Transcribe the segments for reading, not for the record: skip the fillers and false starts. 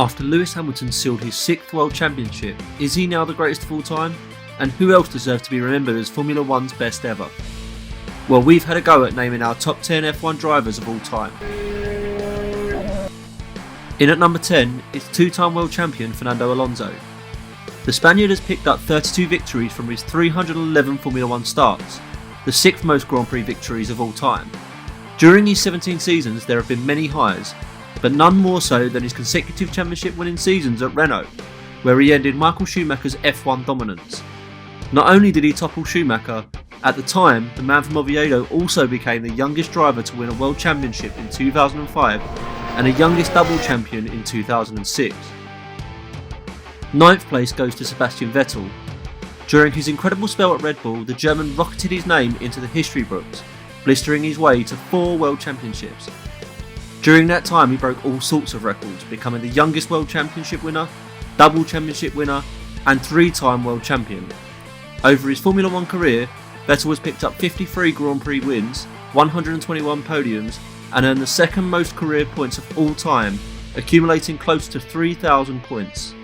After Lewis Hamilton sealed his 6th World Championship, is he now the greatest of all time? And who else deserves to be remembered as Formula One's best ever? Well, we've had a go at naming our top 10 F1 drivers of all time. In at number 10 is 2-time world champion Fernando Alonso. The Spaniard has picked up 32 victories from his 311 Formula 1 starts, the 6th most Grand Prix victories of all time. During his 17 seasons there have been many highs, but none more so than his consecutive championship winning seasons at Renault, where he ended Michael Schumacher's F1 dominance. Not only did he topple Schumacher, at the time the man from Oviedo also became the youngest driver to win a world championship in 2005 and a youngest double champion in 2006. 9th place goes to Sebastian Vettel. During his incredible spell at Red Bull, the German rocketed his name into the history books, blistering his way to 4 world championships. During that time he broke all sorts of records, becoming the youngest world championship winner, double championship winner and 3-time world champion. Over his Formula 1 career, Vettel has picked up 53 Grand Prix wins, 121 podiums and earned the 2nd most career points of all time, accumulating close to 3,000 points.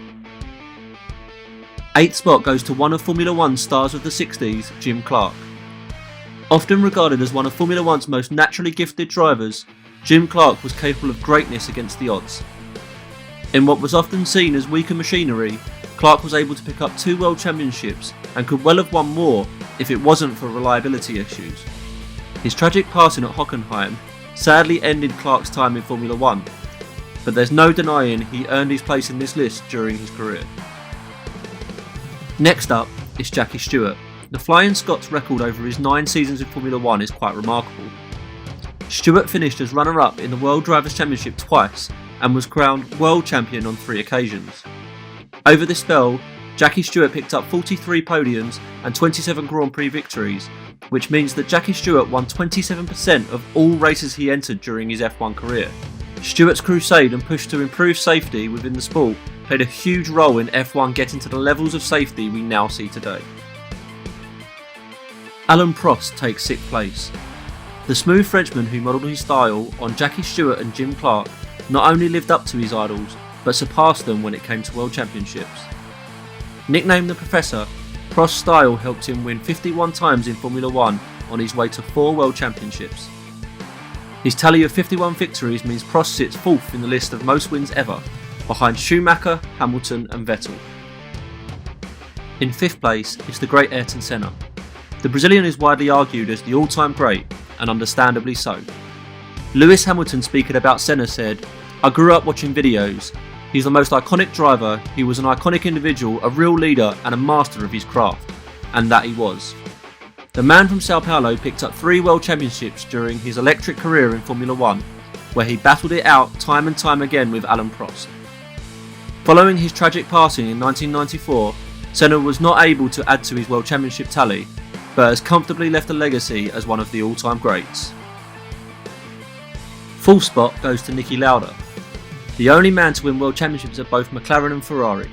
8th spot goes to one of Formula 1's stars of the 60s, Jim Clark. Often regarded as one of Formula 1's most naturally gifted drivers, Jim Clark was capable of greatness against the odds. In what was often seen as weaker machinery, Clark was able to pick up 2 world championships and could well have won more if it wasn't for reliability issues. His tragic passing at Hockenheim sadly ended Clark's time in Formula 1, but there's no denying he earned his place in this list during his career. Next up is Jackie Stewart. The Flying Scots record over his 9 seasons in Formula 1 is quite remarkable. Stewart finished as runner-up in the World Drivers' Championship twice and was crowned World Champion on 3 occasions. Over this spell, Jackie Stewart picked up 43 podiums and 27 Grand Prix victories, which means that Jackie Stewart won 27% of all races he entered during his F1 career. Stewart's crusade and push to improve safety within the sport played a huge role in F1 getting to the levels of safety we now see today. Alain Prost takes 6th place. The smooth Frenchman who modelled his style on Jackie Stewart and Jim Clark not only lived up to his idols, but surpassed them when it came to world championships. Nicknamed the Professor, Prost's style helped him win 51 times in Formula 1 on his way to 4 world championships. His tally of 51 victories means Prost sits 4th in the list of most wins ever, behind Schumacher, Hamilton and Vettel. In 5th place is the great Ayrton Senna. The Brazilian is widely argued as the all-time great, and understandably so. Lewis Hamilton, speaking about Senna, said, "I grew up watching videos. He's the most iconic driver, he was an iconic individual, a real leader and a master of his craft." And that he was. The man from Sao Paulo picked up 3 world championships during his electric career in Formula 1, where he battled it out time and time again with Alain Prost. Following his tragic passing in 1994, Senna was not able to add to his world championship tally, but has comfortably left a legacy as one of the all-time greats. 4th spot goes to Niki Lauda. The only man to win world championships at both McLaren and Ferrari.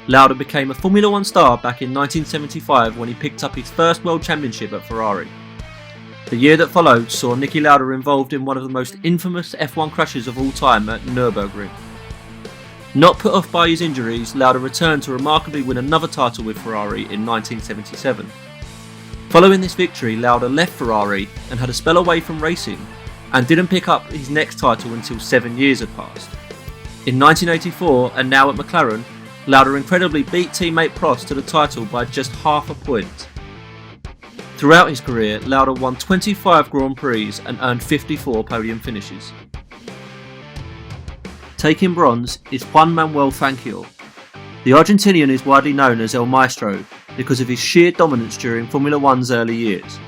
Lauda became a Formula 1 star back in 1975 when he picked up his first world championship at Ferrari. The year that followed saw Niki Lauda involved in one of the most infamous F1 crashes of all time at Nürburgring. Not put off by his injuries, Lauda returned to remarkably win another title with Ferrari in 1977. Following this victory, Lauda left Ferrari and had a spell away from racing, and didn't pick up his next title until 7 years had passed. In 1984, and now at McLaren, Lauda incredibly beat teammate Prost to the title by just half a point. Throughout his career, Lauda won 25 Grand Prix and earned 54 podium finishes. Taking bronze is Juan Manuel Fangio. The Argentinian is widely known as El Maestro because of his sheer dominance during Formula 1's early years.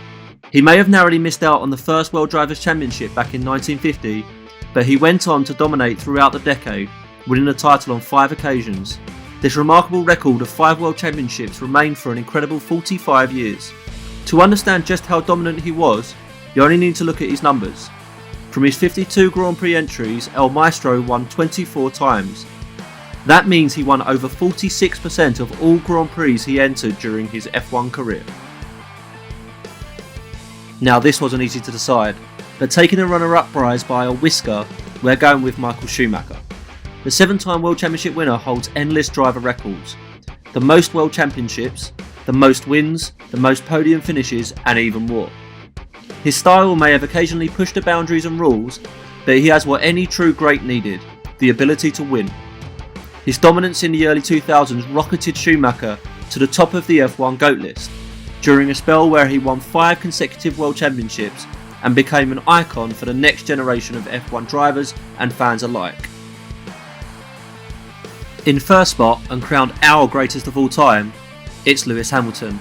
He may have narrowly missed out on the first World Drivers' Championship back in 1950, but he went on to dominate throughout the decade, winning the title on 5 occasions. This remarkable record of 5 World Championships remained for an incredible 45 years. To understand just how dominant he was, you only need to look at his numbers. From his 52 Grand Prix entries, El Maestro won 24 times. That means he won over 46% of all Grand Prix he entered during his F1 career. Now this wasn't easy to decide, but taking the runner-up prize by a whisker, we're going with Michael Schumacher. The 7-time World Championship winner holds endless driver records. The most World Championships, the most wins, the most podium finishes, and even more. His style may have occasionally pushed the boundaries and rules, but he has what any true great needed, the ability to win. His dominance in the early 2000s rocketed Schumacher to the top of the F1 GOAT list, during a spell where he won 5 consecutive World Championships and became an icon for the next generation of F1 drivers and fans alike. In first spot, and crowned our greatest of all time, it's Lewis Hamilton.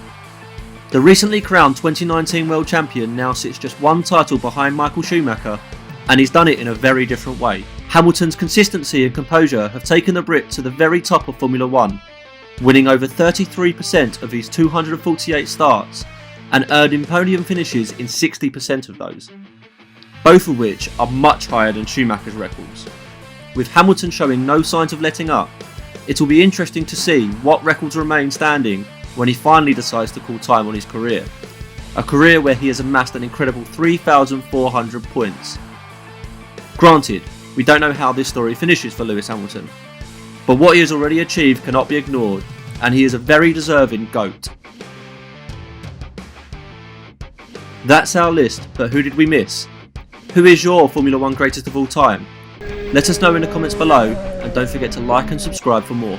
The recently crowned 2019 World Champion now sits just one title behind Michael Schumacher, and he's done it in a very different way. Hamilton's consistency and composure have taken the Brit to the very top of Formula 1, winning over 33% of his 248 starts and earning podium finishes in 60% of those, both of which are much higher than Schumacher's records. With Hamilton showing no signs of letting up, it will be interesting to see what records remain standing when he finally decides to call time on his career. A career where he has amassed an incredible 3,400 points. Granted, we don't know how this story finishes for Lewis Hamilton, but what he has already achieved cannot be ignored, and he is a very deserving GOAT. That's our list, but who did we miss? Who is your Formula 1 greatest of all time? Let us know in the comments below, and don't forget to like and subscribe for more.